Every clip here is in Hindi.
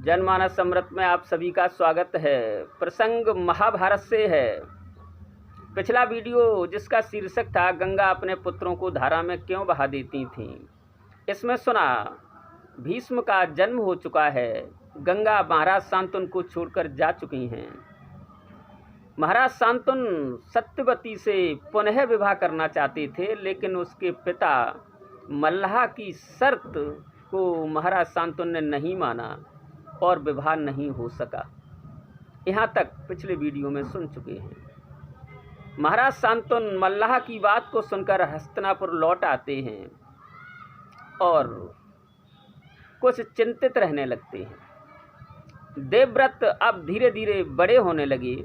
जनमानस अमृत में आप सभी का स्वागत है। प्रसंग महाभारत से है। पिछला वीडियो जिसका शीर्षक था गंगा अपने पुत्रों को धारा में क्यों बहा देती थीं, इसमें सुना भीष्म का जन्म हो चुका है। गंगा महाराज शांतनु को छोड़कर जा चुकी हैं। महाराज शांतनु सत्यवती से पुनः विवाह करना चाहते थे, लेकिन उसके पिता मल्लाह की शर्त को महाराज शांतनु ने नहीं माना और विवाह नहीं हो सका। यहाँ तक पिछले वीडियो में सुन चुके हैं। महाराज शांतनु मल्लाह की बात को सुनकर हस्तिनापुर लौट आते हैं और कुछ चिंतित रहने लगते हैं। देवव्रत अब धीरे धीरे बड़े होने लगे।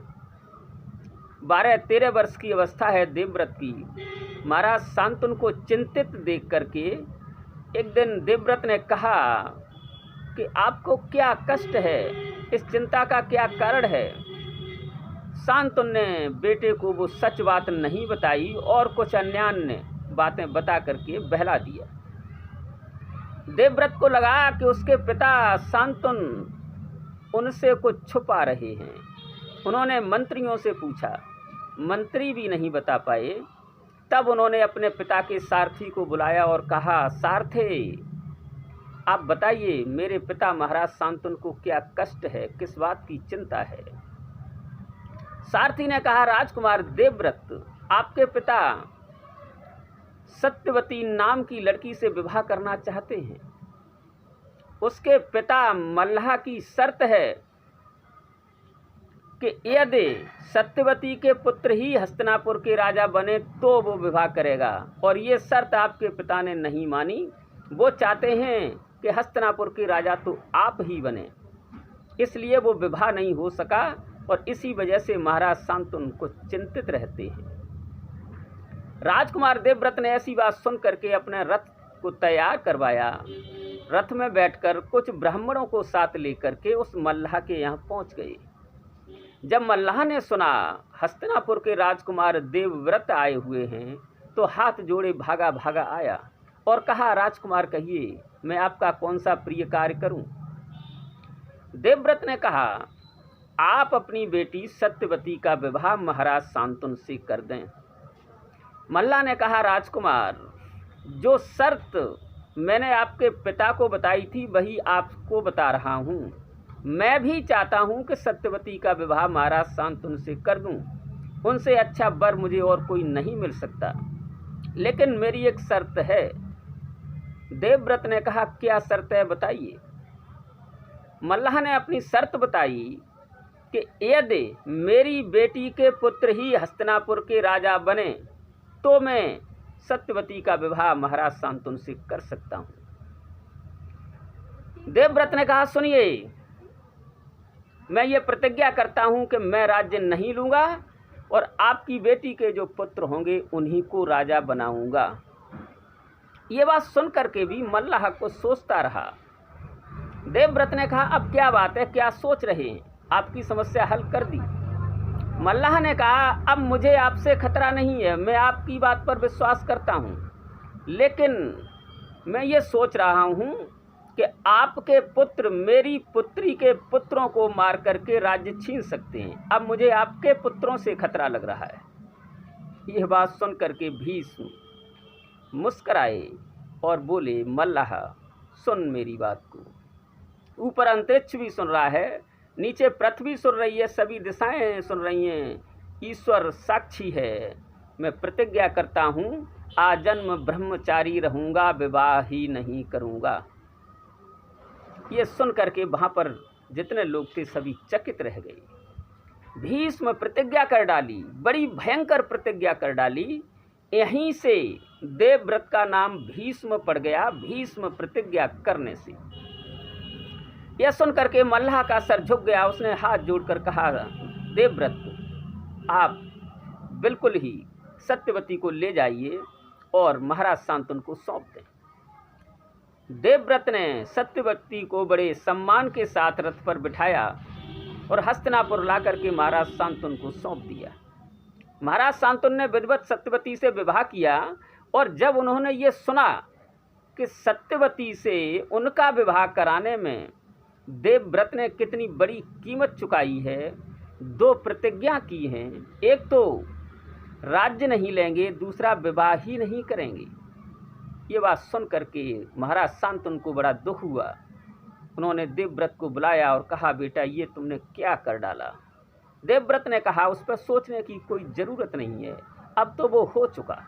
12-13 वर्ष की अवस्था है देवव्रत की। महाराज शांतनु को चिंतित देख करके एक दिन देवव्रत ने कहा कि आपको क्या कष्ट है, इस चिंता का क्या कारण है। शांतनु ने बेटे को वो सच बात नहीं बताई और कुछ अन्यान्य बातें बता करके बहला दिया। देवव्रत को लगा कि उसके पिता शांतनु उनसे कुछ छुपा रहे हैं। उन्होंने मंत्रियों से पूछा, मंत्री भी नहीं बता पाए। तब उन्होंने अपने पिता के सारथी को बुलाया और कहा, सारथे आप बताइए मेरे पिता महाराज शांतनु को क्या कष्ट है, किस बात की चिंता है। सारथी ने कहा, राजकुमार देवव्रत आपके पिता सत्यवती नाम की लड़की से विवाह करना चाहते हैं। उसके पिता मल्लाह की शर्त है कि यदि सत्यवती के पुत्र ही हस्तिनापुर के राजा बने तो वो विवाह करेगा, और ये शर्त आपके पिता ने नहीं मानी। वो चाहते हैं कि हस्तिनापुर के राजा तो आप ही बने, इसलिए वो विवाह नहीं हो सका और इसी वजह से महाराज शांतनु को चिंतित रहते हैं। राजकुमार देवव्रत ने ऐसी बात सुन करके अपने रथ को तैयार करवाया। रथ में बैठकर कुछ ब्राह्मणों को साथ लेकर के उस मल्लाह के यहाँ पहुँच गए। जब मल्लाह ने सुना हस्तिनापुर के राजकुमार देवव्रत आए हुए हैं तो हाथ जोड़े भागा भागा आया और कहा, राजकुमार कहिए मैं आपका कौन सा प्रिय कार्य करूं। देवव्रत ने कहा, आप अपनी बेटी सत्यवती का विवाह महाराज शांतनु से कर दें। मल्लाह ने कहा, राजकुमार जो शर्त मैंने आपके पिता को बताई थी वही आपको बता रहा हूं। मैं भी चाहता हूं कि सत्यवती का विवाह महाराज शांतनु से कर दूं। उनसे अच्छा वर मुझे और कोई नहीं मिल सकता, लेकिन मेरी एक शर्त है। देवव्रत ने कहा, क्या शर्त है बताइए। मल्लाह ने अपनी शर्त बताई कि यदि मेरी बेटी के पुत्र ही हस्तिनापुर के राजा बने तो मैं सत्यवती का विवाह महाराज शांतनु से कर सकता हूं। देवव्रत ने कहा, सुनिए मैं ये प्रतिज्ञा करता हूं कि मैं राज्य नहीं लूंगा और आपकी बेटी के जो पुत्र होंगे उन्हीं को राजा बनाऊंगा। ये बात सुन करके भी मल्लाह को सोचता रहा। देवव्रत ने कहा, अब क्या बात है, क्या सोच रहे हैं, आपकी समस्या हल कर दी। मल्लाह ने कहा, अब मुझे आपसे खतरा नहीं है, मैं आपकी बात पर विश्वास करता हूँ, लेकिन मैं ये सोच रहा हूँ कि आपके पुत्र मेरी पुत्री के पुत्रों को मार करके राज्य छीन सकते हैं। अब मुझे आपके पुत्रों से खतरा लग रहा है। यह बात सुन करके भीष्म मुस्कराए और बोले, मल्लाह सुन मेरी बात को। ऊपर अंतरिक्ष भी सुन रहा है, नीचे पृथ्वी सुन रही है, सभी दिशाएं सुन रही हैं, ईश्वर साक्षी है। मैं प्रतिज्ञा करता हूँ आजन्म ब्रह्मचारी रहूँगा, विवाह ही नहीं करूँगा। ये सुन करके वहाँ पर जितने लोग थे सभी चकित रह गए। भीष्म प्रतिज्ञा कर डाली, बड़ी भयंकर प्रतिज्ञा कर डाली। यहीं से देवव्रत का नाम भीष्म पड़ गया, भीष्म प्रतिज्ञा करने से। यह सुन करके मल्लाह का सर झुक गया। उसने हाथ जोड़कर कहा, देवव्रत आप बिल्कुल ही सत्यवती को ले जाइए और महाराज शांतनु को सौंप दें। देवव्रत ने सत्यवती को बड़े सम्मान के साथ रथ पर बिठाया और हस्तिनापुर ला करके महाराज शांतनु को सौंप दिया। महाराज शांतनु ने विधिवत सत्यवती से विवाह किया और जब उन्होंने ये सुना कि सत्यवती से उनका विवाह कराने में देवव्रत ने कितनी बड़ी कीमत चुकाई है, 2 प्रतिज्ञा की हैं। एक तो राज्य नहीं लेंगे, दूसरा विवाह ही नहीं करेंगे। ये बात सुन करके महाराज शांतनु को बड़ा दुख हुआ। उन्होंने देवव्रत को बुलाया और कहा, बेटा ये तुमने क्या कर डाला। देवव्रत ने कहा, उस पर सोचने की कोई ज़रूरत नहीं है, अब तो वो हो चुका।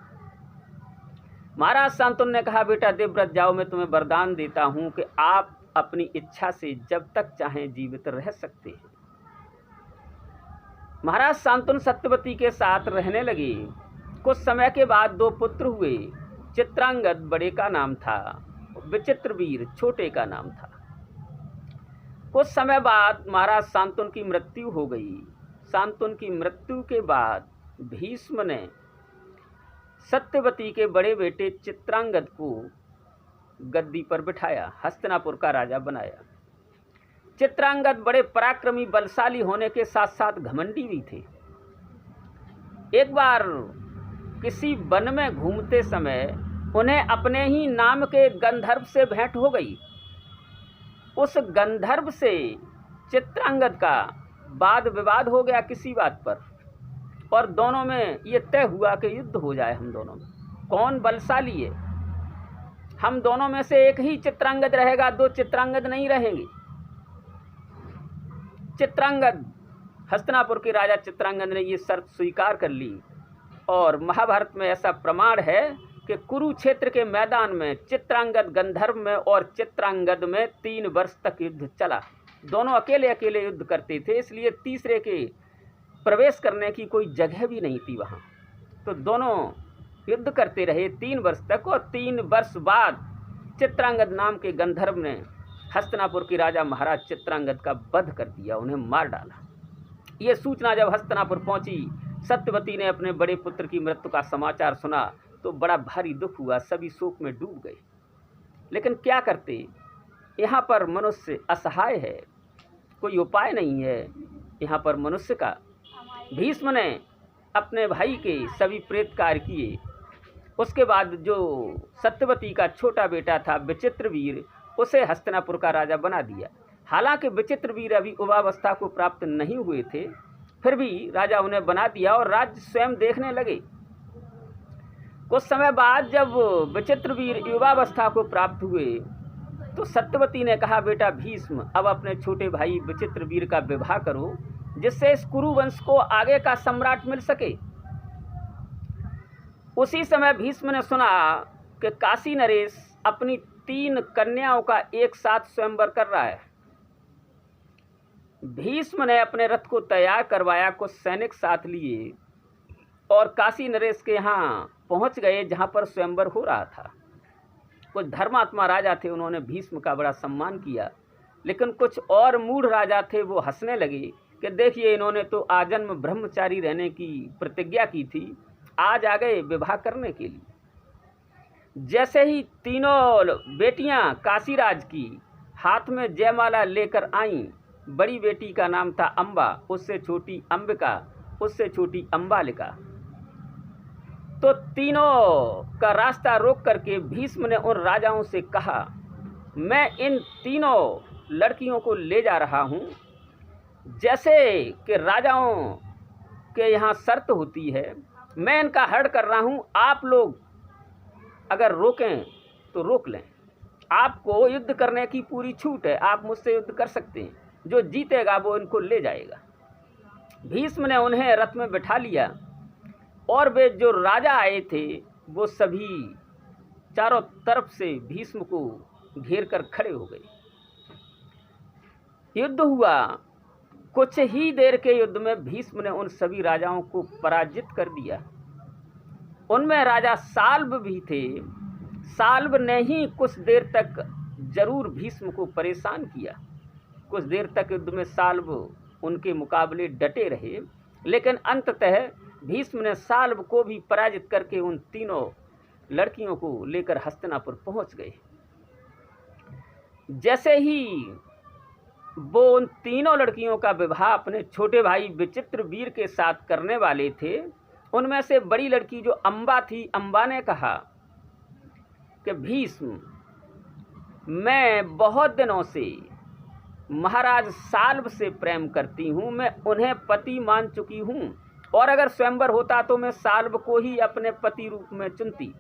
महाराज शांतनु ने कहा, बेटा देवव्रत जाओ, मैं तुम्हें वरदान देता हूँ कि आप अपनी इच्छा से जब तक चाहें जीवित रह सकते हैं। महाराज शांतनु सत्यवती के साथ रहने लगे। कुछ समय के बाद 2 पुत्र हुए। चित्रांगद बड़े का नाम था, विचित्रवीर छोटे का नाम था। कुछ समय बाद महाराज शांतनु की मृत्यु हो गई। शांतनु की मृत्यु के बाद भीष्म ने सत्यवती के बड़े बेटे चित्रांगद को गद्दी पर बिठाया, हस्तिनापुर का राजा बनाया। चित्रांगद बड़े पराक्रमी बलशाली होने के साथ साथ घमंडी भी थे। एक बार किसी वन में घूमते समय उन्हें अपने ही नाम के गंधर्व से भेंट हो गई। उस गंधर्व से चित्रांगद का वाद विवाद हो गया किसी बात पर, और दोनों में ये तय हुआ कि युद्ध हो जाए हम दोनों में, कौन बलशाली है। हम दोनों में से एक ही चित्रांगद रहेगा, 2 चित्रांगद नहीं रहेंगे। चित्रांगद, हस्तिनापुर के राजा चित्रांगद ने ये शर्त स्वीकार कर ली, और महाभारत में ऐसा प्रमाण है कि कुरुक्षेत्र के मैदान में चित्रांगद गंधर्व में और चित्रांगद में 3 वर्ष तक युद्ध चला। दोनों अकेले अकेले युद्ध करते थे, इसलिए तीसरे के प्रवेश करने की कोई जगह भी नहीं थी वहाँ। तो दोनों युद्ध करते रहे 3 वर्ष तक, और 3 वर्ष बाद चित्रांगद नाम के गंधर्व ने हस्तिनापुर के राजा महाराज चित्रांगद का वध कर दिया, उन्हें मार डाला। ये सूचना जब हस्तिनापुर पहुंची, सत्यवती ने अपने बड़े पुत्र की मृत्यु का समाचार सुना तो बड़ा भारी दुख हुआ, सभी शोक में डूब गए। लेकिन क्या करते, यहाँ पर मनुष्य असहाय है, कोई उपाय नहीं है यहाँ पर मनुष्य का। भीष्म ने अपने भाई के सभी प्रेत कार्य किए। उसके बाद जो सत्यवती का छोटा बेटा था विचित्रवीर, उसे हस्तिनापुर का राजा बना दिया। हालांकि विचित्रवीर अभी युवावस्था को प्राप्त नहीं हुए थे, फिर भी राजा उन्हें बना दिया और राज्य स्वयं देखने लगे। कुछ समय बाद जब विचित्रवीर युवावस्था को प्राप्त हुए तो सत्यवती ने कहा, बेटा भीष्म, अब अपने छोटे भाई विचित्रवीर का विवाह करो, जिससे इस कुरुवंश को आगे का सम्राट मिल सके। उसी समय भीष्म ने सुना कि काशी नरेश अपनी 3 कन्याओं का एक साथ स्वयंवर कर रहा है। भीष्म ने अपने रथ को तैयार करवाया, कुछ सैनिक साथ लिए और काशी नरेश के यहाँ पहुँच गए जहाँ पर स्वयंवर हो रहा था। कुछ धर्मात्मा राजा थे, उन्होंने भीष्म का बड़ा सम्मान किया, लेकिन कुछ और मूढ़ राजा थे, वो हंसने लगे कि देखिए, इन्होंने तो आजन्म ब्रह्मचारी रहने की प्रतिज्ञा की थी, आज आ गए विवाह करने के लिए। जैसे ही तीनों बेटियां काशीराज की हाथ में जयमाला लेकर आईं, बड़ी बेटी का नाम था अम्बा, उससे छोटी अंबिका, उससे छोटी अम्बालिका। तो तीनों का रास्ता रोक करके भीष्म ने उन राजाओं से कहा, मैं इन तीनों लड़कियों को ले जा रहा हूँ। जैसे कि राजाओं के यहाँ शर्त होती है, मैं इनका हरण कर रहा हूँ, आप लोग अगर रोकें तो रोक लें। आपको युद्ध करने की पूरी छूट है, आप मुझसे युद्ध कर सकते हैं, जो जीतेगा वो इनको ले जाएगा। भीष्म ने उन्हें रथ में बिठा लिया और वे जो राजा आए थे वो सभी चारों तरफ से भीष्म को घेर कर खड़े हो गए। युद्ध हुआ। कुछ ही देर के युद्ध में भीष्म ने उन सभी राजाओं को पराजित कर दिया। उनमें राजा साल्व भी थे। साल्व ने ही कुछ देर तक जरूर भीष्म को परेशान किया। कुछ देर तक युद्ध में साल्व उनके मुकाबले डटे रहे, लेकिन अंततः भीष्म ने साल्व को भी पराजित करके उन तीनों लड़कियों को लेकर हस्तिनापुर पहुंच गए। जैसे ही वो उन तीनों लड़कियों का विवाह अपने छोटे भाई विचित्रवीर के साथ करने वाले थे, उनमें से बड़ी लड़की जो अम्बा थी, अम्बा ने कहा कि भीष्म, मैं बहुत दिनों से महाराज साल्व से प्रेम करती हूँ, मैं उन्हें पति मान चुकी हूँ, और अगर स्वयंवर होता तो मैं साल्व को ही अपने पति रूप में चुनती।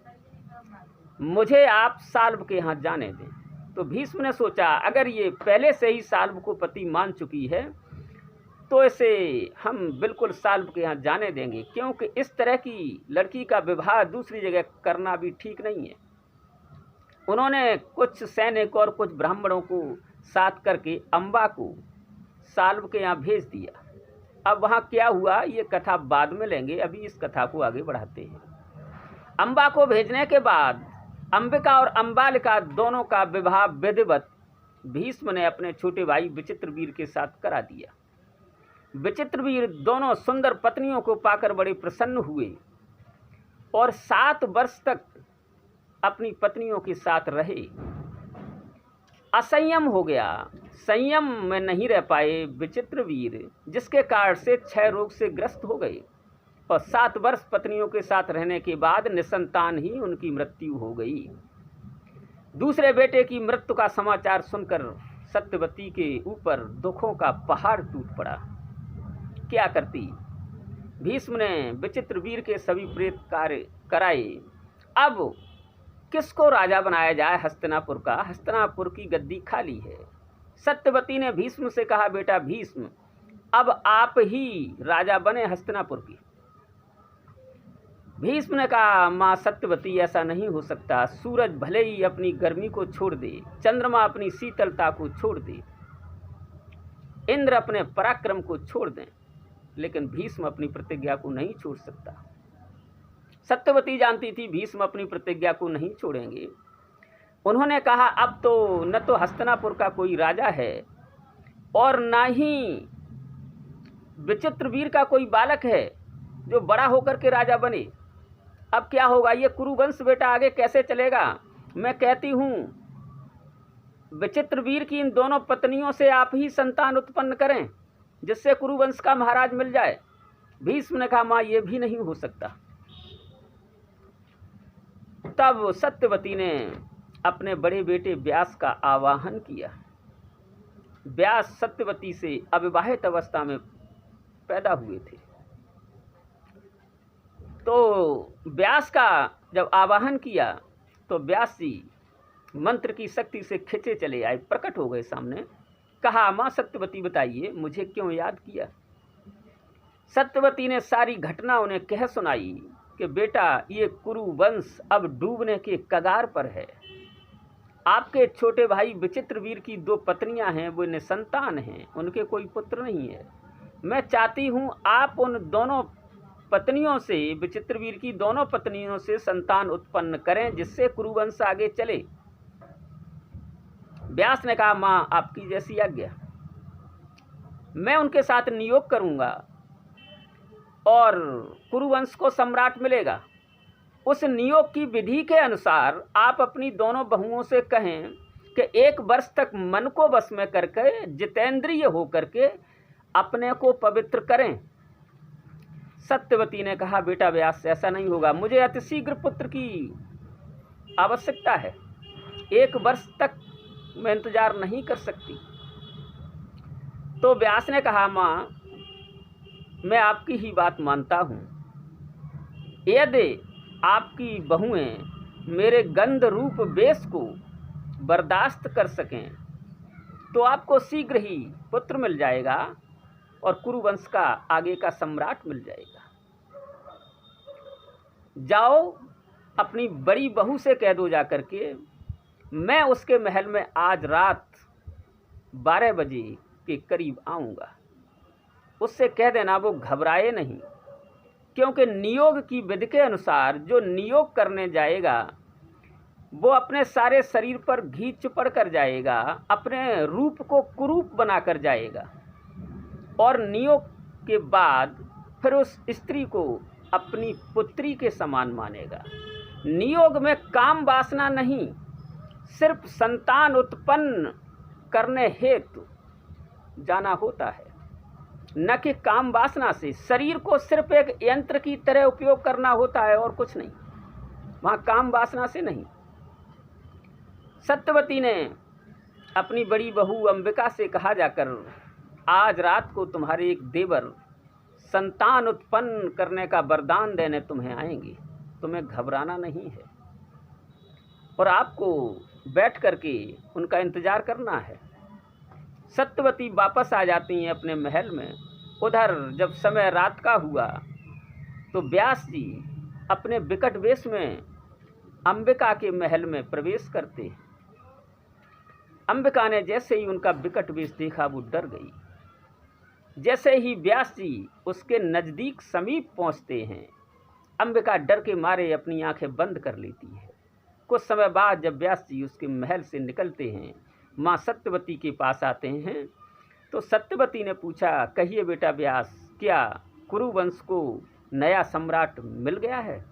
मुझे आप साल्व के यहाँ जाने दें। तो भीष्म ने सोचा अगर ये पहले से ही साल्व को पति मान चुकी है तो इसे हम बिल्कुल साल्व के यहाँ जाने देंगे, क्योंकि इस तरह की लड़की का विवाह दूसरी जगह करना भी ठीक नहीं है। उन्होंने कुछ सैनिक और कुछ ब्राह्मणों को साथ करके अम्बा को साल्व के यहाँ भेज दिया। अब वहाँ क्या हुआ ये कथा बाद में लेंगे, अभी इस कथा को आगे बढ़ाते हैं। अम्बा को भेजने के बाद अंबिका और अंबालिका दोनों का विवाह विधिवत भीष्म ने अपने छोटे भाई विचित्रवीर के साथ करा दिया। विचित्रवीर दोनों सुंदर पत्नियों को पाकर बड़े प्रसन्न हुए और 7 वर्ष तक अपनी पत्नियों के साथ रहे। असंयम हो गया, संयम में नहीं रह पाए विचित्रवीर, जिसके कारण से क्षय रोग से ग्रस्त हो गए और 7 वर्ष पत्नियों के साथ रहने के बाद निसंतान ही उनकी मृत्यु हो गई। दूसरे बेटे की मृत्यु का समाचार सुनकर सत्यवती के ऊपर दुखों का पहाड़ टूट पड़ा। क्या करती? भीष्म ने विचित्रवीर के सभी प्रेत कार्य कराए। अब किसको राजा बनाया जाए हस्तिनापुर का? हस्तिनापुर की गद्दी खाली है। सत्यवती ने भीष्म से कहा, बेटा भीष्म, अब आप ही राजा बने हस्तिनापुर की। भीष्म ने कहा, माँ सत्यवती, ऐसा नहीं हो सकता। सूरज भले ही अपनी गर्मी को छोड़ दे, चंद्रमा अपनी शीतलता को छोड़ दे, इंद्र अपने पराक्रम को छोड़ दें, लेकिन भीष्म अपनी प्रतिज्ञा को नहीं छोड़ सकता। सत्यवती जानती थी भीष्म अपनी प्रतिज्ञा को नहीं छोड़ेंगे। उन्होंने कहा, अब तो न तो हस्तिनापुर का कोई राजा है और न ही विचित्रवीर का कोई बालक है जो बड़ा होकर के राजा बने। अब क्या होगा? ये कुरुवंश बेटा आगे कैसे चलेगा? मैं कहती हूँ विचित्रवीर की इन दोनों पत्नियों से आप ही संतान उत्पन्न करें, जिससे कुरुवंश का महाराज मिल जाए। भीष्म ने कहा, माँ ये भी नहीं हो सकता। तब सत्यवती ने अपने बड़े बेटे व्यास का आवाहन किया। व्यास सत्यवती से अविवाहित अवस्था में पैदा हुए थे। तो व्यास का जब आवाहन किया तो व्यास जी मंत्र की शक्ति से खिंचे चले आए, प्रकट हो गए सामने। कहा, माँ सत्यवती बताइए मुझे क्यों याद किया? सत्यवती ने सारी घटना उन्हें कह सुनाई कि बेटा ये कुरुवंश अब डूबने के कगार पर है। आपके छोटे भाई विचित्रवीर की 2 पत्नियां हैं, वो निसंतान हैं, उनके कोई पुत्र नहीं है। मैं चाहती हूँ आप उन दोनों पत्नियों से, विचित्रवीर की दोनों पत्नियों से संतान उत्पन्न करें, जिससे कुरुवंश आगे चले। व्यास ने कहा, माँ आपकी जैसी आज्ञा। मैं उनके साथ नियोग करूँगा और कुरुवंश को सम्राट मिलेगा। उस नियोग की विधि के अनुसार आप अपनी दोनों बहुओं से कहें कि 1 वर्ष तक मन को वश में करके जितेंद्रिय होकर के अपने को पवित्र करें। सत्यवती ने कहा, बेटा व्यास ऐसा नहीं होगा, मुझे अतिशीघ्र पुत्र की आवश्यकता है। 1 वर्ष तक मैं इंतजार नहीं कर सकती। तो व्यास ने कहा, माँ मैं आपकी ही बात मानता हूँ। यदि आपकी बहुएं मेरे गंध रूप वेश को बर्दाश्त कर सकें तो आपको शीघ्र ही पुत्र मिल जाएगा और कुरुवंश का आगे का सम्राट मिल जाएगा। जाओ अपनी बड़ी बहू से कह दो जाकर के, मैं उसके महल में आज रात 12 बजे के करीब आऊँगा। उससे कह देना वो घबराए नहीं, क्योंकि नियोग की विधि के अनुसार जो नियोग करने जाएगा वो अपने सारे शरीर पर घी चुपड़ कर जाएगा, अपने रूप को कुरूप बना कर जाएगा और नियोग के बाद फिर उस स्त्री को अपनी पुत्री के समान मानेगा। नियोग में काम वासना नहीं, सिर्फ संतान उत्पन्न करने हेतु जाना होता है, न कि काम वासना से। शरीर को सिर्फ एक यंत्र की तरह उपयोग करना होता है और कुछ नहीं, वहाँ काम वासना से नहीं। सत्यवती ने अपनी बड़ी बहू अंबिका से कहा जाकर, आज रात को तुम्हारे एक देवर संतान उत्पन्न करने का वरदान देने तुम्हें आएंगे, तुम्हें घबराना नहीं है और आपको बैठ करके उनका इंतज़ार करना है। सत्यवती वापस आ जाती हैं अपने महल में। उधर जब समय रात का हुआ तो व्यास जी अपने विकट वेश में अंबिका के महल में प्रवेश करते हैं। अंबिका ने जैसे ही उनका विकट वेश देखा वो डर गई। जैसे ही व्यास जी उसके नज़दीक समीप पहुंचते हैं, अंबिका डर के मारे अपनी आंखें बंद कर लेती है। कुछ समय बाद जब व्यास जी उसके महल से निकलते हैं, माँ सत्यवती के पास आते हैं, तो सत्यवती ने पूछा, कहिए बेटा व्यास, क्या कुरुवंश को नया सम्राट मिल गया है?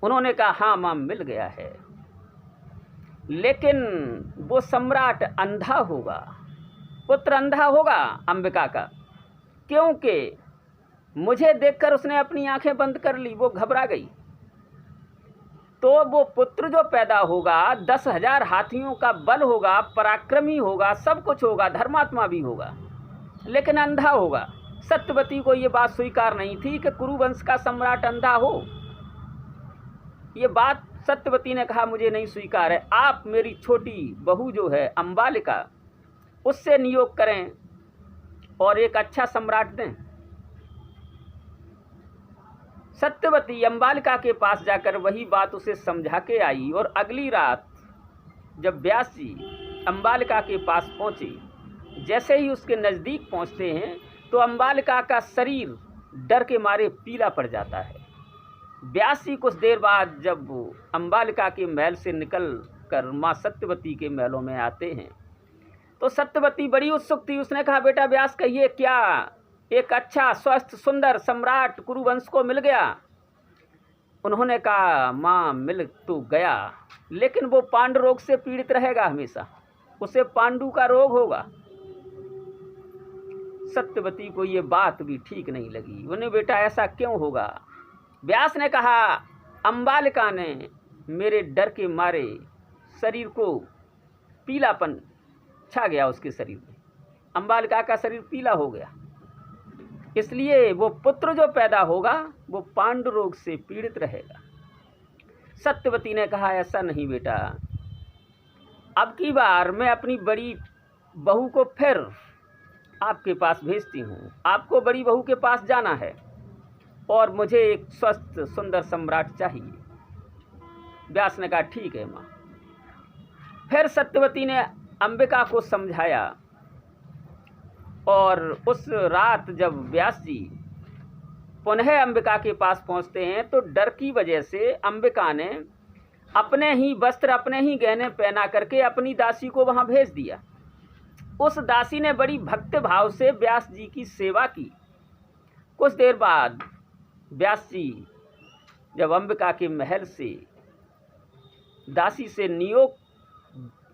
उन्होंने कहा, हाँ माँ, मिल गया है, लेकिन वो सम्राट अंधा होगा, पुत्र अंधा होगा अंबिका का, क्योंकि मुझे देखकर उसने अपनी आंखें बंद कर ली, वो घबरा गई। तो वो पुत्र जो पैदा होगा 10,000 हाथियों का बल होगा, पराक्रमी होगा, सब कुछ होगा, धर्मात्मा भी होगा, लेकिन अंधा होगा। सत्यवती को ये बात स्वीकार नहीं थी कि कुरुवंश का सम्राट अंधा हो। ये बात सत्यवती ने कहा, मुझे नहीं स्वीकार है, आप मेरी छोटी बहू जो है अंबालिका, उससे नियोग करें और एक अच्छा सम्राट दें। सत्यवती अंबालिका के पास जाकर वही बात उसे समझा के आई और अगली रात जब व्यास जी अंबालिका के पास पहुँचे, जैसे ही उसके नज़दीक पहुँचते हैं तो अंबालिका का शरीर डर के मारे पीला पड़ जाता है। व्यास जी कुछ देर बाद जब अंबालिका के महल से निकल कर माँ सत्यवती के महलों में आते हैं तो सत्यवती बड़ी उत्सुक थी। उसने कहा, बेटा व्यास, कहिए, क्या एक अच्छा स्वस्थ सुंदर सम्राट कुरुवंश को मिल गया? उन्होंने कहा, माँ, मिल तो गया, लेकिन वो पांडु रोग से पीड़ित रहेगा हमेशा, उसे पांडु का रोग होगा। सत्यवती को ये बात भी ठीक नहीं लगी। उन्हें, बेटा ऐसा क्यों होगा? व्यास ने कहा, अंबालिका ने मेरे डर के मारे शरीर को पीलापन छा गया, उसके शरीर में अंबालिका का शरीर पीला हो गया, इसलिए वो पुत्र जो पैदा होगा वो पांडु रोग से पीड़ित रहेगा। सत्यवती ने कहा, ऐसा नहीं बेटा, अब की बार मैं अपनी बड़ी बहू को फिर आपके पास भेजती हूँ। आपको बड़ी बहू के पास जाना है और मुझे एक स्वस्थ सुंदर सम्राट चाहिए। व्यास ने कहा, ठीक है माँ। फिर सत्यवती ने अंबिका को समझाया और उस रात जब व्यास जी पुनः अंबिका के पास पहुंचते हैं तो डर की वजह से अंबिका ने अपने ही वस्त्र, अपने ही गहने पहना करके अपनी दासी को वहां भेज दिया। उस दासी ने बड़ी भक्ति भाव से व्यास जी की सेवा की। कुछ देर बाद व्यास जी जब अंबिका के महल से दासी से नियोग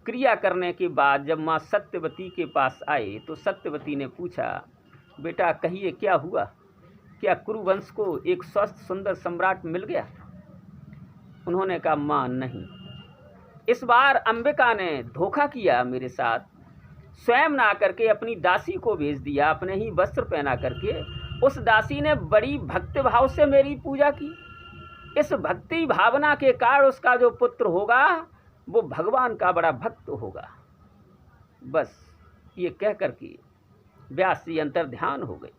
क्रिया करने के बाद जब माँ सत्यवती के पास आए तो सत्यवती ने पूछा, बेटा कहिए, क्या हुआ? क्या कुरुवंश को एक स्वस्थ सुंदर सम्राट मिल गया? उन्होंने कहा, माँ नहीं, इस बार अंबिका ने धोखा किया मेरे साथ, स्वयं ना करके अपनी दासी को भेज दिया, अपने ही वस्त्र पहना करके। उस दासी ने बड़ी भक्ति भाव से मेरी पूजा की। इस भक्ति भावना के कारण उसका जो पुत्र होगा वो भगवान का बड़ा भक्त होगा। बस ये कह करके व्यास जी अंतर ध्यान हो गए।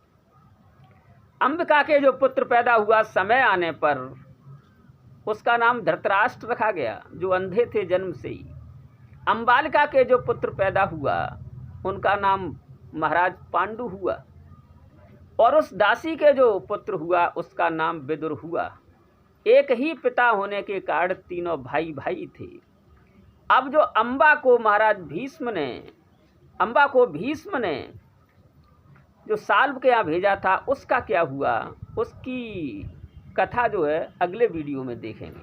अंबिका के जो पुत्र पैदा हुआ, समय आने पर उसका नाम धृतराष्ट्र रखा गया, जो अंधे थे जन्म से ही। अंबालिका के जो पुत्र पैदा हुआ उनका नाम महाराज पांडु हुआ, और उस दासी के जो पुत्र हुआ उसका नाम विदुर हुआ। एक ही पिता होने के कारण तीनों भाई भाई थे। अब जो अंबा को भीष्म ने जो साल्व के यहाँ भेजा था उसका क्या हुआ, उसकी कथा जो है अगले वीडियो में देखेंगे।